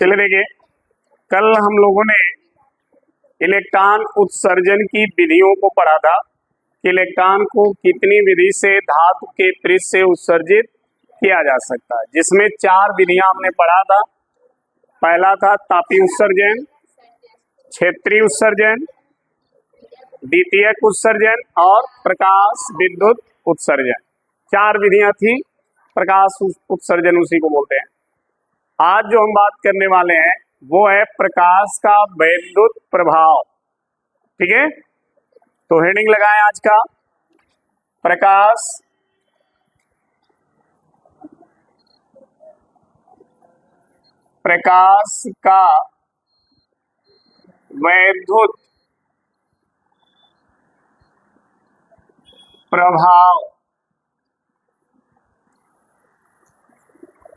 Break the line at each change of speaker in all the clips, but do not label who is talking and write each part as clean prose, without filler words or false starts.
चलिए देखिए, कल हम लोगों ने इलेक्ट्रॉन उत्सर्जन की विधियों को पढ़ा था कि इलेक्ट्रॉन को कितनी विधि से धातु के पृष्ठ से उत्सर्जित किया जा सकता है, जिसमें 4 विधियां हमने पढ़ा था। पहला था तापीय उत्सर्जन, क्षेत्रीय उत्सर्जन, द्वितीयक उत्सर्जन और प्रकाश विद्युत उत्सर्जन। 4 विधियां थी। प्रकाश उत्सर्जन उसी को बोलते हैं। आज जो हम बात करने वाले हैं वो है प्रकाश का वैद्युत प्रभाव। ठीक है, तो हेडिंग लगाएं आज का, प्रकाश का वैद्युत प्रभाव।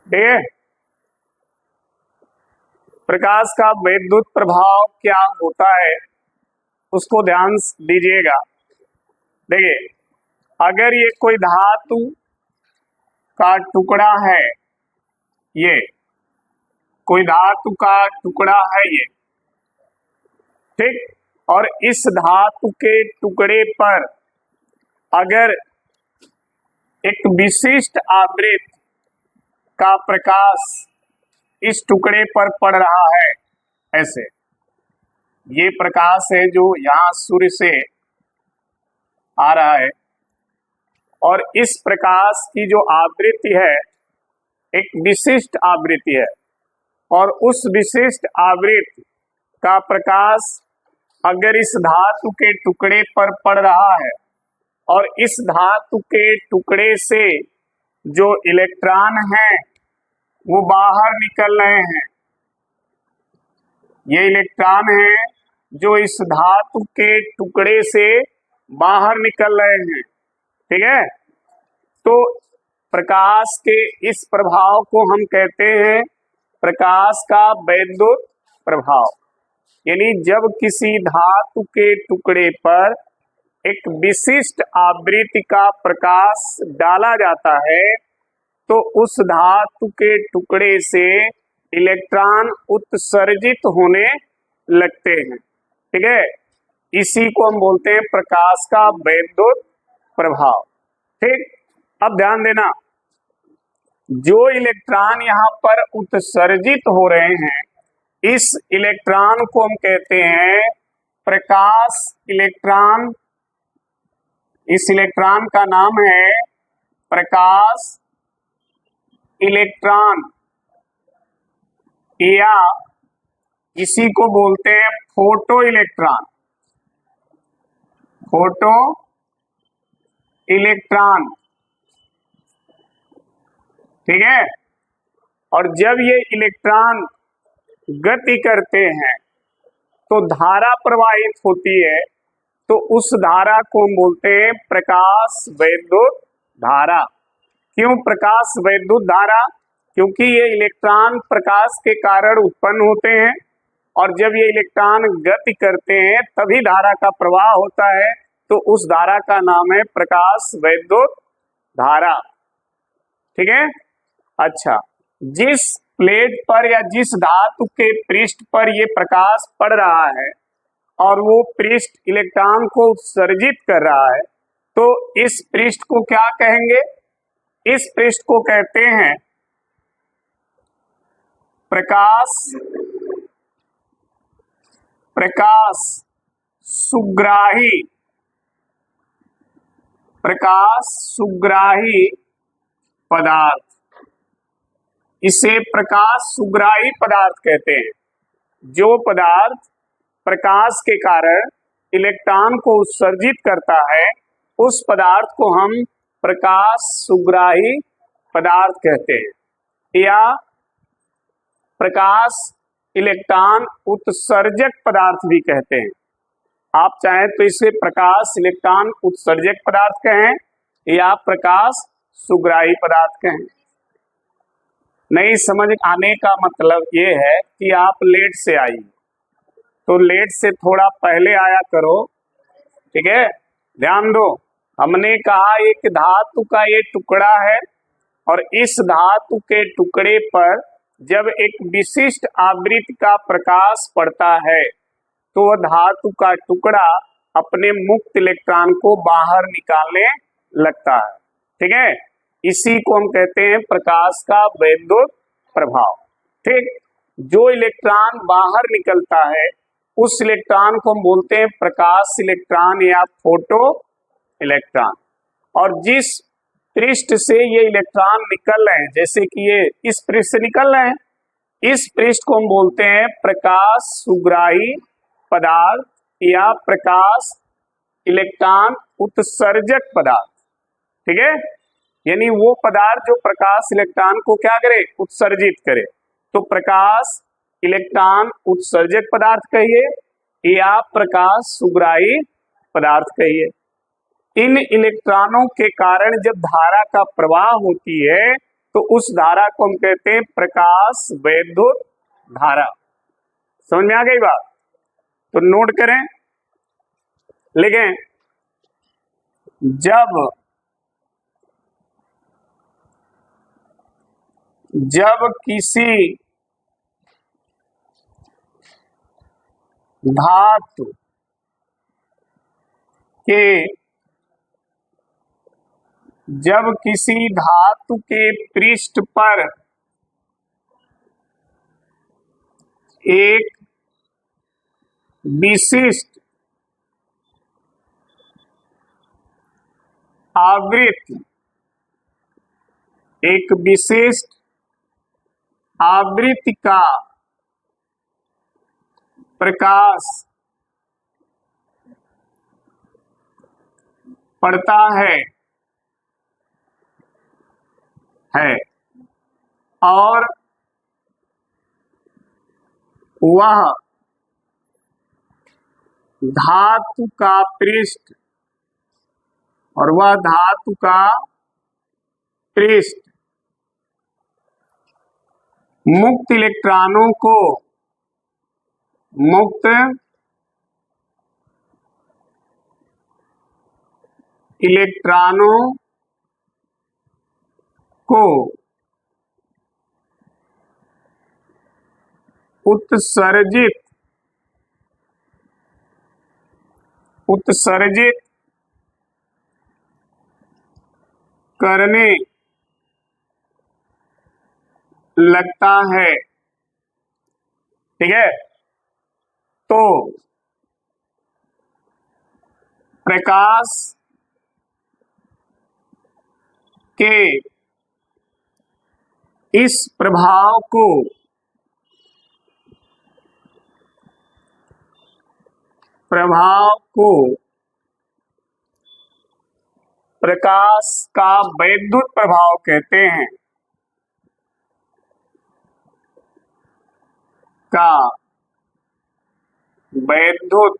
ठीक है, प्रकाश का वैद्युत प्रभाव क्या होता है उसको ध्यान दीजिएगा। देखिए, अगर ये कोई धातु का टुकड़ा है, ये कोई धातु का टुकड़ा है ये, ठीक, और इस धातु के टुकड़े पर अगर एक विशिष्ट आवृत्ति का प्रकाश इस टुकड़े पर पड़ रहा है, ऐसे ये प्रकाश है जो यहां सूर्य से आ रहा है, और इस प्रकाश की जो आवृत्ति है एक विशिष्ट आवृत्ति है, और उस विशिष्ट आवृत्ति का प्रकाश अगर इस धातु के टुकड़े पर पड़ रहा है और इस धातु के टुकड़े से जो इलेक्ट्रॉन हैं वो बाहर निकल रहे हैं, ये इलेक्ट्रॉन हैं जो इस धातु के टुकड़े से बाहर निकल रहे हैं। ठीक है, तो प्रकाश के इस प्रभाव को हम कहते हैं प्रकाश का वैद्युत प्रभाव। यानी जब किसी धातु के टुकड़े पर एक विशिष्ट आवृत्ति का प्रकाश डाला जाता है तो उस धातु के टुकड़े से इलेक्ट्रॉन उत्सर्जित होने लगते हैं। ठीक है, इसी को हम बोलते हैं प्रकाश का वैद्युत प्रभाव। ठीक, अब ध्यान देना, जो इलेक्ट्रॉन यहाँ पर उत्सर्जित हो रहे हैं इस इलेक्ट्रॉन को हम कहते हैं प्रकाश इलेक्ट्रॉन। इस इलेक्ट्रॉन का नाम है प्रकाश इलेक्ट्रॉन, या इसी को बोलते हैं फोटो इलेक्ट्रॉन। फोटो इलेक्ट्रॉन, ठीक है, और जब ये इलेक्ट्रॉन गति करते हैं तो धारा प्रवाहित होती है, तो उस धारा को हम बोलते हैं प्रकाश वैद्युत धारा। क्यों प्रकाश वैद्युत धारा? क्योंकि ये इलेक्ट्रॉन प्रकाश के कारण उत्पन्न होते हैं, और जब ये इलेक्ट्रॉन गति करते हैं तभी धारा का प्रवाह होता है, तो उस धारा का नाम है प्रकाश वैद्युत धारा। ठीक है, अच्छा, जिस प्लेट पर या जिस धातु के पृष्ठ पर ये प्रकाश पड़ रहा है और वो पृष्ठ इलेक्ट्रॉन को उत्सर्जित कर रहा है, तो इस पृष्ठ को क्या कहेंगे? इस पृष्ठ को कहते हैं प्रकाश सुग्राही पदार्थ। इसे प्रकाश सुग्राही पदार्थ कहते हैं। जो पदार्थ प्रकाश के कारण इलेक्ट्रॉन को उत्सर्जित करता है उस पदार्थ को हम प्रकाश सुग्राही पदार्थ कहते हैं, या प्रकाश इलेक्ट्रॉन उत्सर्जक पदार्थ भी कहते हैं। आप चाहें तो इसे प्रकाश इलेक्ट्रॉन उत्सर्जक पदार्थ कहें या प्रकाश सुग्राही पदार्थ कहें। नहीं समझ आने का मतलब ये है कि आप लेट से आई, तो लेट से थोड़ा पहले आया करो। ठीक है, ध्यान दो, हमने कहा एक धातु का ये टुकड़ा है और इस धातु के टुकड़े पर जब एक विशिष्ट आवृत्ति का प्रकाश पड़ता है तो वह धातु का टुकड़ा अपने मुक्त इलेक्ट्रॉन को बाहर निकालने लगता है। ठीक है, इसी को हम कहते हैं प्रकाश का वैद्युत प्रभाव। ठीक, जो इलेक्ट्रॉन बाहर निकलता है उस इलेक्ट्रॉन को हम बोलते हैं प्रकाश इलेक्ट्रॉन या फोटो इलेक्ट्रॉन। और जिस पृष्ठ से ये इलेक्ट्रॉन निकल रहे हैं, जैसे कि ये इस पृष्ठ से निकल रहे हैं, इस पृष्ठ को हम बोलते हैं प्रकाश सुग्राही पदार्थ या प्रकाश इलेक्ट्रॉन उत्सर्जक पदार्थ। ठीक है, यानी वो पदार्थ जो प्रकाश इलेक्ट्रॉन को क्या करे, उत्सर्जित करे। तो प्रकाश इलेक्ट्रॉन उत्सर्जक पदार्थ कहिए या प्रकाश सुग्राही पदार्थ कहिए। इन इलेक्ट्रॉनों के कारण जब धारा का प्रवाह होती है तो उस धारा को हम कहते हैं प्रकाश वैद्युत धारा। समझ में आ गई बात? तो नोट करें, लिखें, जब किसी धातु के पृष्ठ पर एक विशिष्ट आवृत्ति का प्रकाश पड़ता है और वह धातु का पृष्ठ मुक्त इलेक्ट्रॉनों को उत्सर्जित करने लगता है। ठीक है, तो प्रकाश के इस प्रभाव को प्रकाश का वैद्युत प्रभाव कहते हैं। वैद्युत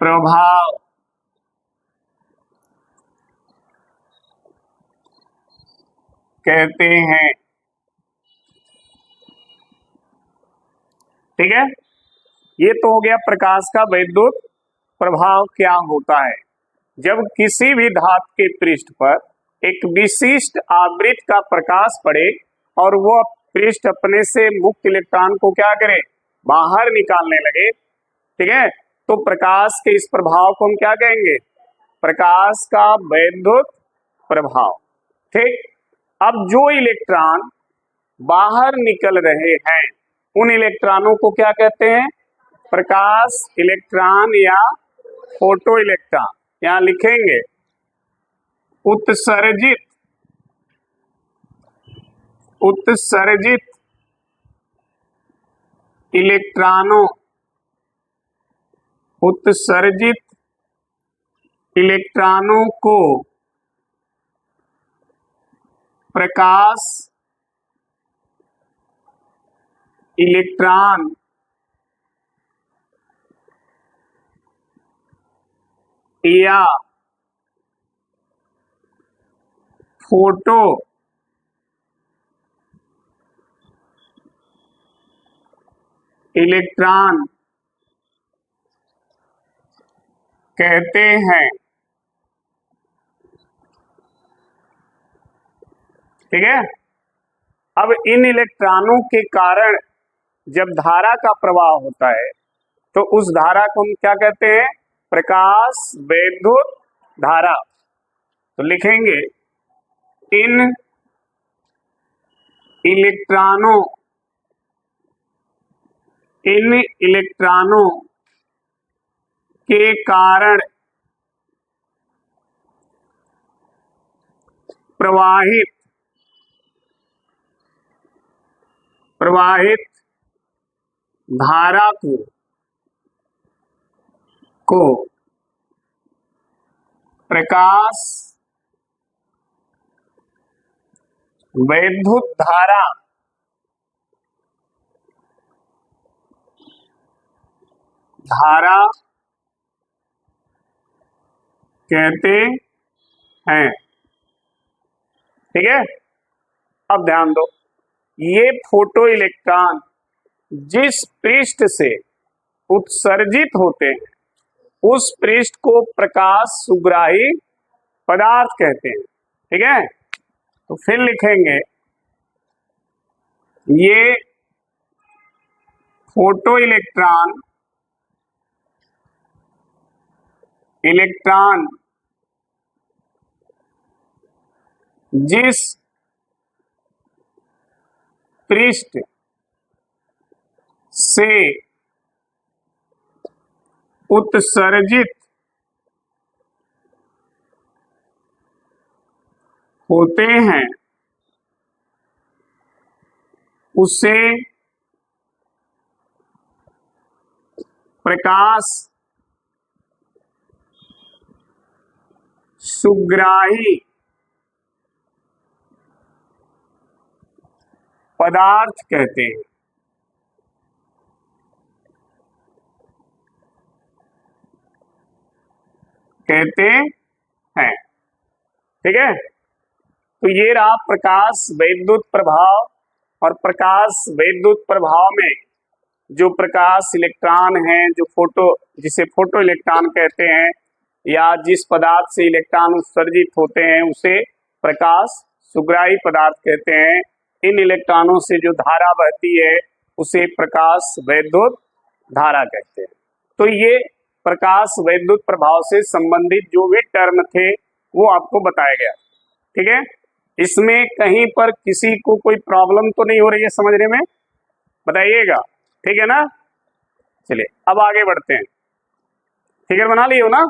प्रभाव कहते हैं। ठीक है, ये तो हो गया प्रकाश का वैद्युत प्रभाव क्या होता है। जब किसी भी धातु के पृष्ठ पर एक विशिष्ट आवृत्ति का प्रकाश पड़े और वो पृष्ठ अपने से मुक्त इलेक्ट्रॉन को क्या करे, बाहर निकालने लगे। ठीक है, तो प्रकाश के इस प्रभाव को हम क्या कहेंगे, प्रकाश का वैद्युत प्रभाव। ठीक, अब जो इलेक्ट्रॉन बाहर निकल रहे हैं उन इलेक्ट्रॉनों को क्या कहते हैं, प्रकाश इलेक्ट्रॉन या फोटो इलेक्ट्रॉन। यहां लिखेंगे उत्सर्जित इलेक्ट्रॉनों को प्रकाश इलेक्ट्रॉन या फोटो इलेक्ट्रॉन कहते हैं। ठीक है, अब इन इलेक्ट्रॉनों के कारण जब धारा का प्रवाह होता है तो उस धारा को हम क्या कहते हैं? प्रकाश वैद्युत धारा। तो लिखेंगे इन इलेक्ट्रॉनों के कारण प्रवाहित धारा को प्रकाश वैद्युत धारा कहते हैं। ठीक है, अब ध्यान दो, ये फोटो इलेक्ट्रॉन जिस पृष्ठ से उत्सर्जित होते हैं उस पृष्ठ को प्रकाश सुग्राही पदार्थ कहते हैं। ठीक है, तो फिर लिखेंगे ये फोटो इलेक्ट्रॉन जिस पृष्ठ से उत्सर्जित होते हैं उसे प्रकाश सुग्राही पदार्थ कहते हैं। ठीक है, तो ये रहा प्रकाश वैद्युत प्रभाव। और प्रकाश वैद्युत प्रभाव में जो प्रकाश इलेक्ट्रॉन हैं, जिसे फोटो इलेक्ट्रॉन कहते हैं, या जिस पदार्थ से इलेक्ट्रॉन उत्सर्जित होते हैं उसे प्रकाश सुग्राही पदार्थ कहते हैं। इन इलेक्ट्रॉनों से जो धारा बहती है उसे प्रकाश वैद्युत धारा कहते हैं। तो ये प्रकाश वैद्युत प्रभाव से संबंधित जो भी टर्म थे वो आपको बताया गया। ठीक है, इसमें कहीं पर किसी को कोई प्रॉब्लम तो नहीं हो रही है समझने में? बताइएगा, ठीक है ना? चलिए अब आगे बढ़ते हैं। फिगर बना लिए हो ना?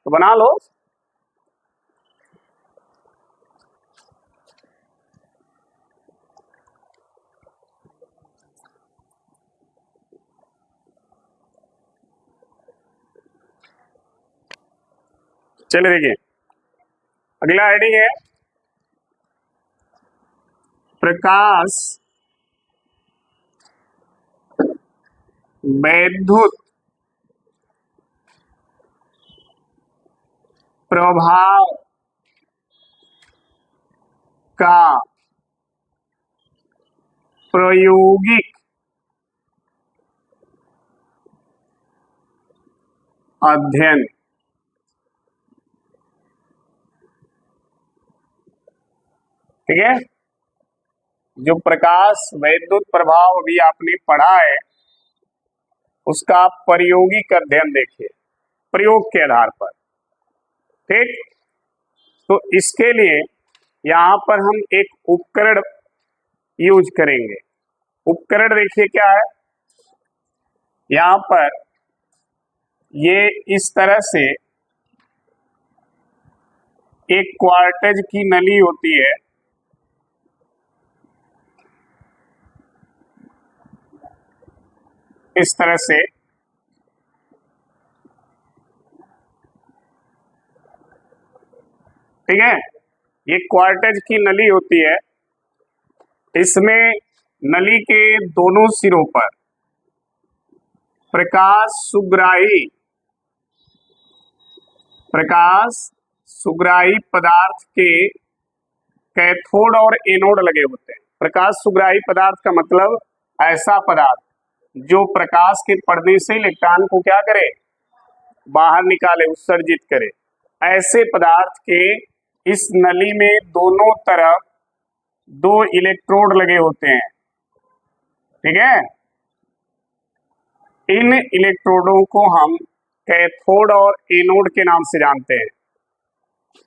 तो बना लो। चलिए देखिए, अगला हेडिंग है प्रकाश वैद्युत प्रभाव का प्रायोगिक अध्ययन। ठीक है, जो प्रकाश वैद्युत प्रभाव अभी आपने पढ़ा है उसका प्रायोगिक अध्ययन देखिए, प्रयोग के आधार पर। ठीक, तो इसके लिए यहां पर हम एक उपकरण यूज करेंगे। उपकरण देखिए क्या है, यहां पर ये इस तरह से एक क्वार्टेज की नली होती है, इस तरह से। ठीक है, ये क्वार्टेज की नली होती है, इसमें नली के दोनों सिरों पर प्रकाश सुग्राही पदार्थ के कैथोड और एनोड लगे होते हैं। प्रकाश सुग्राही पदार्थ का मतलब ऐसा पदार्थ जो प्रकाश के पड़ने से इलेक्ट्रॉन को क्या करे, बाहर निकाले, उत्सर्जित करे। ऐसे पदार्थ के इस नली में दोनों तरफ दो इलेक्ट्रोड लगे होते हैं, ठीक है। इन इलेक्ट्रोडों को हम कैथोड और एनोड के नाम से जानते हैं।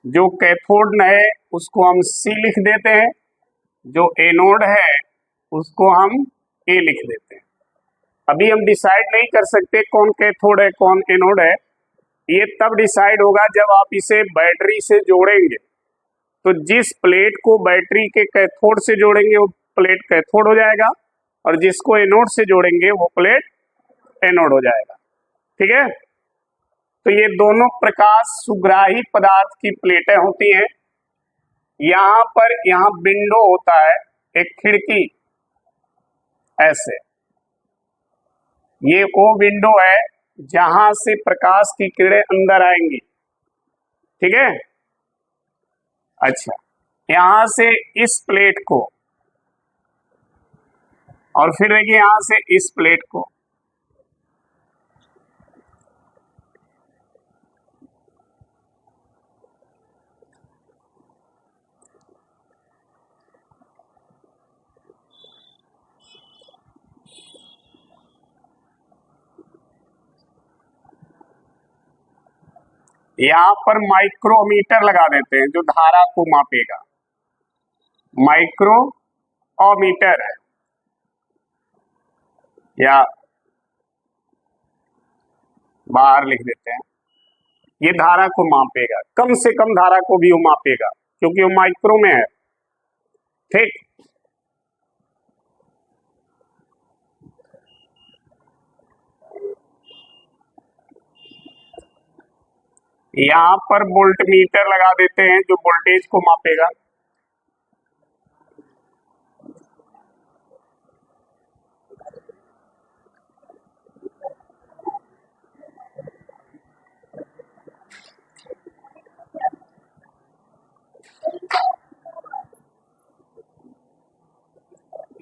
जो कैथोड है उसको हम C लिख देते हैं, जो एनोड है उसको हम A लिख देते हैं। अभी हम डिसाइड नहीं कर सकते कौन कैथोड है कौन एनोड है, ये तब डिसाइड होगा जब आप इसे बैटरी से जोड़ेंगे। तो जिस प्लेट को बैटरी के कैथोड से जोड़ेंगे वो प्लेट कैथोड हो जाएगा, और जिसको एनोड से जोड़ेंगे वो प्लेट एनोड हो जाएगा, ठीक है। तो ये दोनों प्रकाश सुग्राही पदार्थ की प्लेटें होती हैं। यहाँ विंडो होता है, एक खिड़की, ऐसे ये वो विंडो है जहां से प्रकाश की किरणें अंदर आएंगी, ठीक है। अच्छा, यहां से इस प्लेट को, और फिर देखिए यहां से इस प्लेट को, यहां पर माइक्रोमीटर लगा देते हैं जो धारा को मापेगा। माइक्रोमीटर है, या बाहर लिख देते हैं, ये धारा को मापेगा, कम से कम धारा को भी वो मापेगा क्योंकि वो माइक्रो में है, ठीक। यहां पर वोल्टमीटर लगा देते हैं जो वोल्टेज को मापेगा।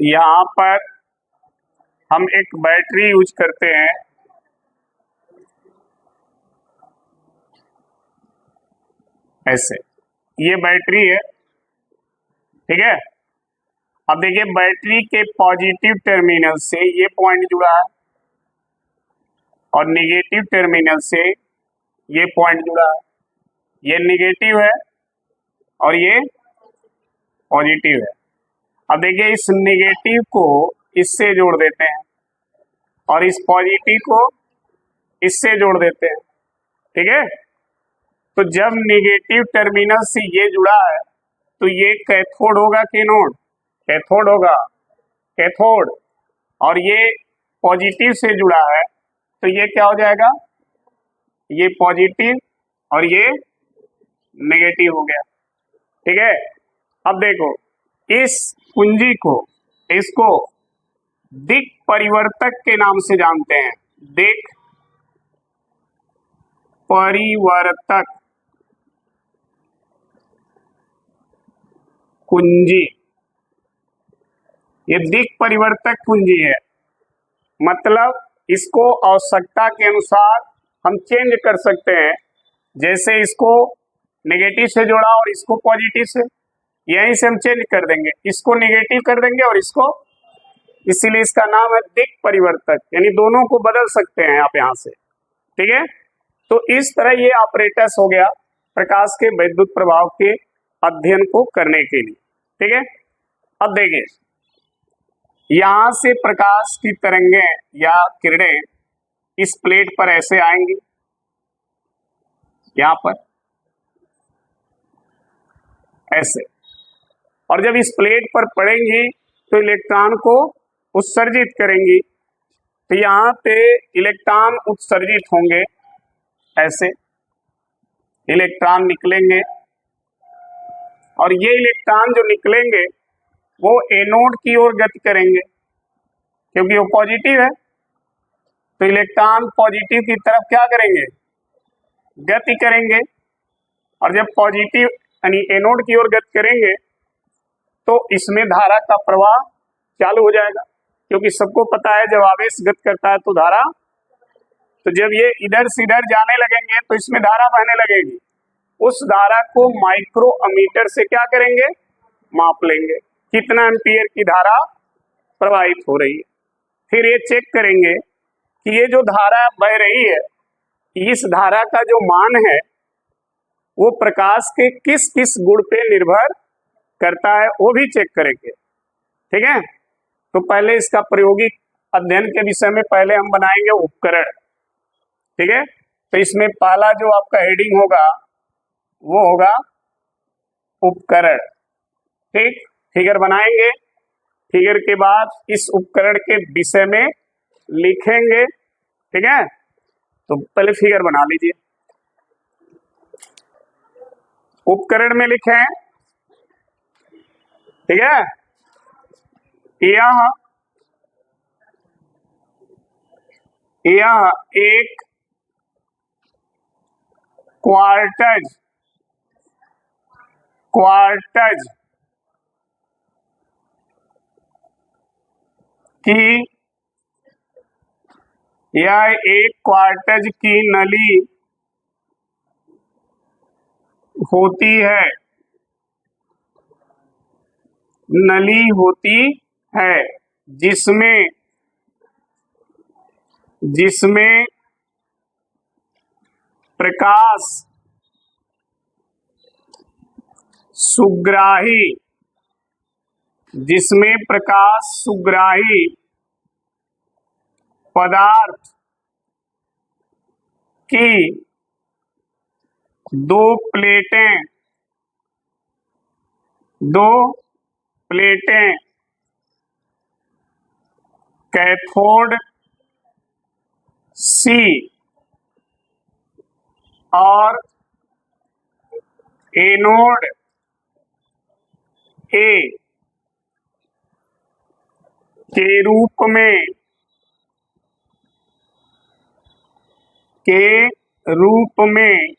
यहां पर हम एक बैटरी यूज करते हैं, ऐसे, ये बैटरी है, ठीक है। अब देखिए बैटरी के पॉजिटिव टर्मिनल से ये पॉइंट जुड़ा है और निगेटिव टर्मिनल से ये पॉइंट जुड़ा है, ये निगेटिव है और ये पॉजिटिव है। अब देखिए इस निगेटिव को इससे जोड़ देते हैं और इस पॉजिटिव को इससे जोड़ देते हैं, ठीक है। तो जब निगेटिव टर्मिनल से ये जुड़ा है तो ये कैथोड होगा कि एनोड? कैथोड होगा, कैथोड। और ये पॉजिटिव से जुड़ा है तो ये क्या हो जाएगा? ये पॉजिटिव और ये नेगेटिव हो गया, ठीक है। अब देखो इस कुंजी को, इसको दिक् परिवर्तक के नाम से जानते हैं, दिक् परिवर्तक कुंजी। ये दिक् परिवर्तक कुंजी है, मतलब इसको आवश्यकता के अनुसार हम चेंज कर सकते हैं। जैसे इसको नेगेटिव से जोड़ा और इसको पॉजिटिव से, यहीं से हम चेंज कर देंगे, इसको नेगेटिव कर देंगे और इसको, इसीलिए इसका नाम है दिक् परिवर्तक, यानी दोनों को बदल सकते हैं आप यहां से, ठीक है। तो इस तरह ये ऑपरेटस हो गया प्रकाश के वैद्युत प्रभाव के अध्ययन को करने के लिए, ठीक है। अब देखिए यहां से प्रकाश की तरंगें या किरणें इस प्लेट पर ऐसे आएंगी, यहां पर ऐसे, और जब इस प्लेट पर पड़ेंगी तो इलेक्ट्रॉन को उत्सर्जित करेंगी। तो यहां पे इलेक्ट्रॉन उत्सर्जित होंगे, ऐसे इलेक्ट्रॉन निकलेंगे, और ये इलेक्ट्रॉन जो निकलेंगे वो एनोड की ओर गति करेंगे क्योंकि वो पॉजिटिव है। तो इलेक्ट्रॉन पॉजिटिव की तरफ क्या करेंगे? गति करेंगे, और जब पॉजिटिव यानी एनोड की ओर गति करेंगे तो इसमें धारा का प्रवाह चालू हो जाएगा, क्योंकि सबको पता है जब आवेश गति करता है तो धारा, तो जब ये इधर से इधर जाने लगेंगे तो इसमें धारा बहने लगेगी। उस धारा को माइक्रोमीटर से क्या करेंगे? माप लेंगे। कितना एम्पियर की धारा प्रवाहित हो रही है। फिर ये चेक करेंगे कि ये जो धारा बह रही है, इस धारा का जो मान है वो प्रकाश के किस किस गुण पे निर्भर करता है, वो भी चेक करेंगे। ठीक है, तो पहले इसका प्रायोगिक अध्ययन के विषय में पहले हम बनाएंगे उपकरण। ठीक है, तो इसमें पहला जो आपका हेडिंग होगा वो होगा उपकरण। ठीक, फिगर बनाएंगे, फिगर के बाद इस उपकरण के विषय में लिखेंगे। ठीक है, तो पहले फिगर बना लीजिए। उपकरण में लिखें, ठीक है, यह एक क्वार्टज की नली होती है जिसमें प्रकाश सुग्राही पदार्थ की दो प्लेटें कैथोड C और एनोड A के रूप में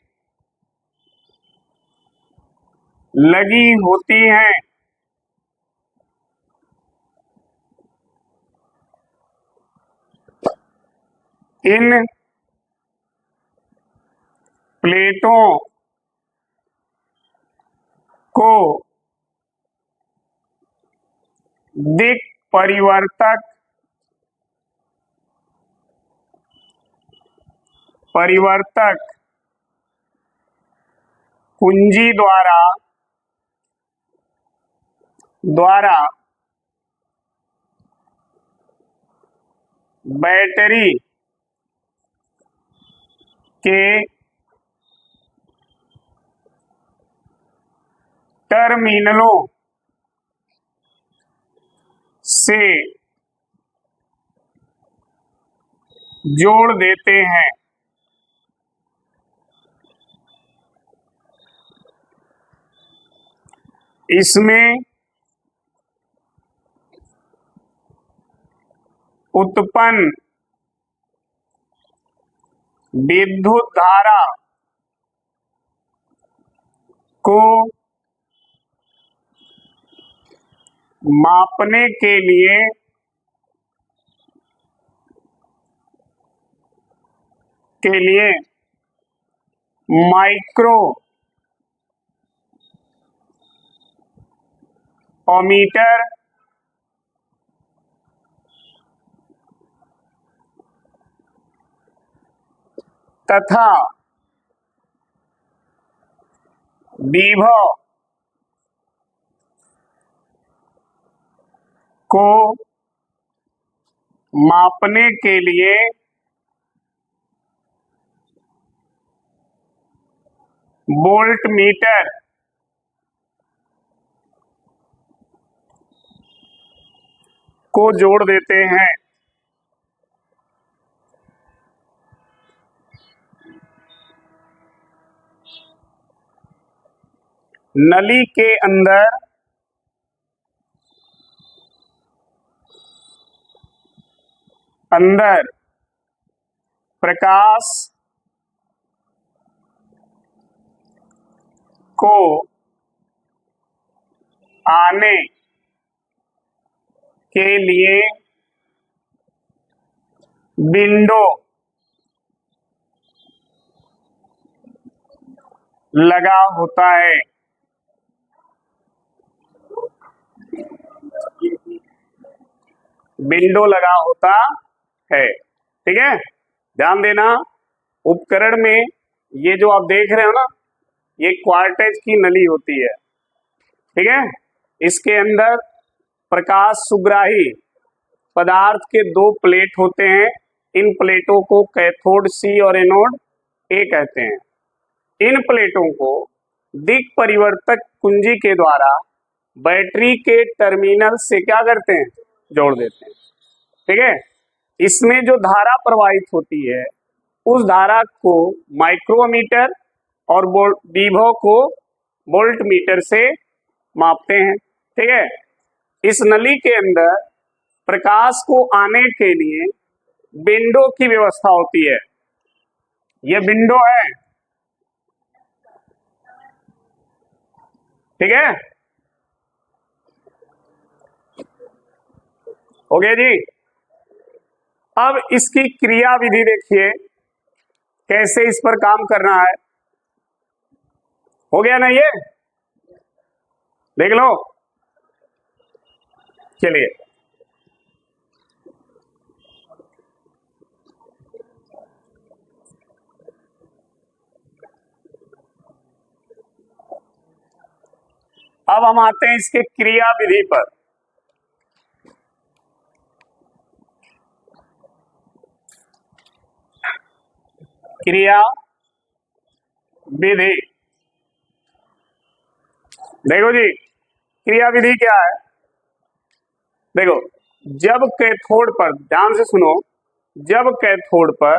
लगी होती हैं। इन प्लेटों को दिक् परिवर्तक कुंजी द्वारा बैटरी के टर्मिनलों से जोड़ देते हैं। इसमें उत्पन्न विद्युत धारा को मापने के लिए माइक्रोमीटर तथा विभव को मापने के लिए वोल्टमीटर को जोड़ देते हैं। नली के अंदर प्रकाश को आने के लिए विंडो लगा होता है। विंडो लगा होता है। ठीक है, ध्यान देना, उपकरण में ये जो आप देख रहे हो ना, ये क्वार्टेज की नली होती है। ठीक है, इसके अंदर प्रकाश सुग्राही पदार्थ के दो प्लेट होते हैं। इन प्लेटों को कैथोड सी और एनोड ए कहते हैं। इन प्लेटों को दिक् परिवर्तक कुंजी के द्वारा बैटरी के टर्मिनल से क्या करते हैं, जोड़ देते हैं। ठीक है, इसमें जो धारा प्रवाहित होती है उस धारा को माइक्रोमीटर और विभव को वोल्ट मीटर से मापते हैं। ठीक है, इस नली के अंदर प्रकाश को आने के लिए विंडो की व्यवस्था होती है। यह विंडो है। ठीक है, हो गया जी। अब इसकी क्रिया विधि देखिए कैसे इस पर काम करना है। हो गया ना, ये देख लो। चलिए, अब हम आते हैं इसके क्रिया विधि पर। क्रिया विधि देखो जी, क्रिया विधि क्या है। देखो, जब कैथोड पर, ध्यान से सुनो, जब कैथोड पर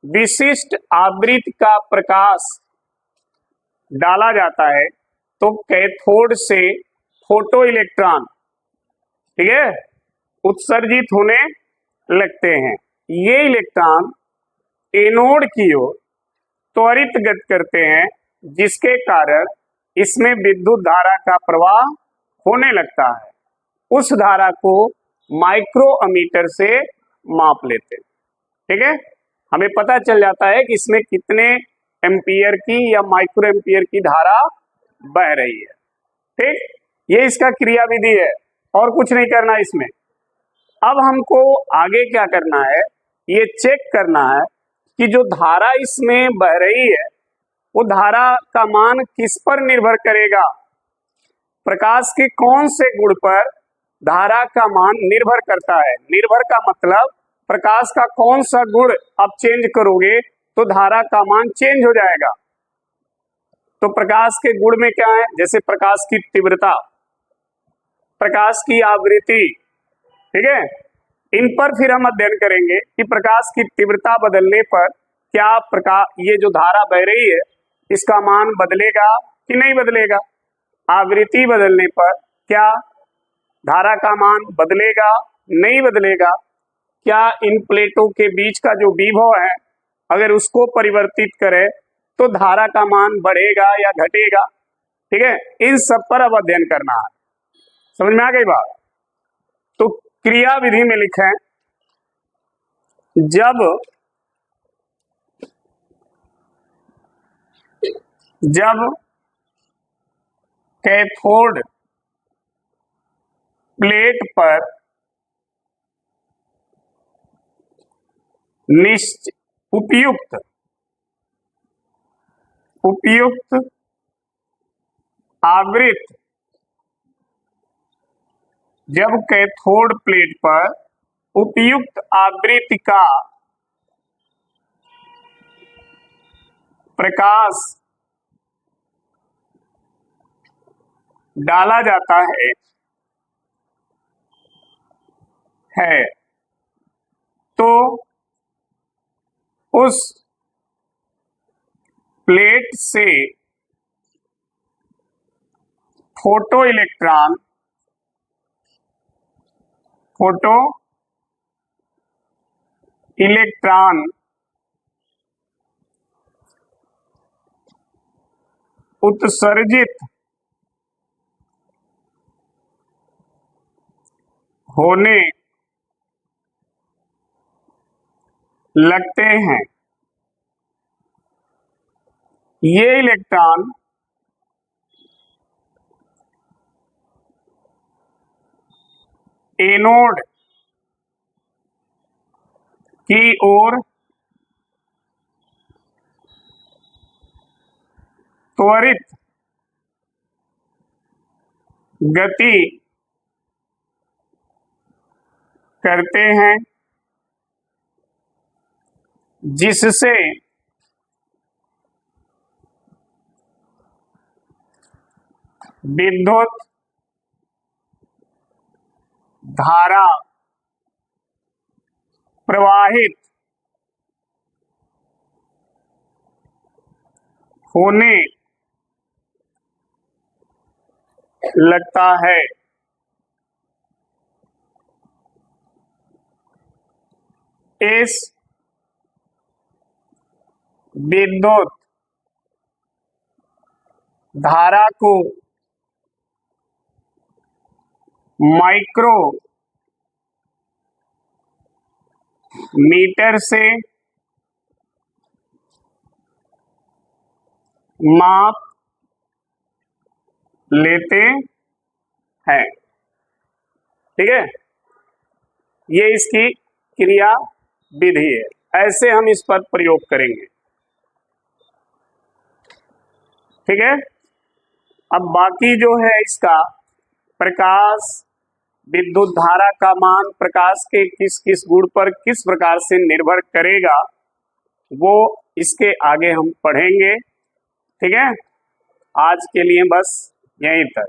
विशिष्ट आवृत्ति का प्रकाश डाला जाता है तो कैथोड से फोटो इलेक्ट्रॉन, ठीक है, उत्सर्जित होने लगते हैं। ये इलेक्ट्रॉन एनोड की ओर त्वरित गति करते हैं, जिसके कारण इसमें विद्युत धारा का प्रवाह होने लगता है। उस धारा को माइक्रोमीटर से माप लेते हैं। ठीक है, हमें पता चल जाता है कि इसमें कितने एम्पियर की या माइक्रो एम्पियर की धारा बह रही है। ठीक, ये इसका क्रिया विधि है और कुछ नहीं करना इसमें। अब हमको आगे क्या करना है, ये चेक करना है कि जो धारा इसमें बह रही है वो धारा का मान किस पर निर्भर करेगा। प्रकाश के कौन से गुण पर धारा का मान निर्भर करता है। निर्भर का मतलब प्रकाश का कौन सा गुण आप चेंज करोगे तो धारा का मान चेंज हो जाएगा। तो प्रकाश के गुण में क्या है, जैसे प्रकाश की तीव्रता, प्रकाश की आवृत्ति, ठीक है, इन पर फिर हम अध्ययन करेंगे कि प्रकाश की तीव्रता बदलने पर क्या प्रकाश, ये जो धारा बह रही है इसका मान बदलेगा कि नहीं बदलेगा। आवृत्ति बदलने पर क्या धारा का मान बदलेगा, नहीं बदलेगा। क्या इन प्लेटों के बीच का जो विभव है अगर उसको परिवर्तित करें तो धारा का मान बढ़ेगा या घटेगा। ठीक है, इन सब पर अब अध्ययन करना है। समझ में आ गई बात। तो क्रिया विधि में लिखें, जब कैथोड प्लेट पर उपयुक्त आवृत्ति, जब कैथोड प्लेट पर उपयुक्त आवृत्ति का प्रकाश डाला जाता है तो उस प्लेट से फोटो इलेक्ट्रॉन उत्सर्जित होने लगते हैं। ये इलेक्ट्रॉन एनोड की ओर त्वरित गति करते हैं, जिससे विद्युत धारा प्रवाहित होने लगता है। इस विद्युत धारा को माइक्रो मीटर से माप लेते हैं। ठीक है, ये इसकी क्रिया विधि है, ऐसे हम इस पर प्रयोग करेंगे। ठीक है, अब बाकी जो है इसका प्रकाश विद्युत धारा का मान प्रकाश के किस किस गुण पर किस प्रकार से निर्भर करेगा, वो इसके आगे हम पढ़ेंगे। ठीक है, आज के लिए बस यहीं तक।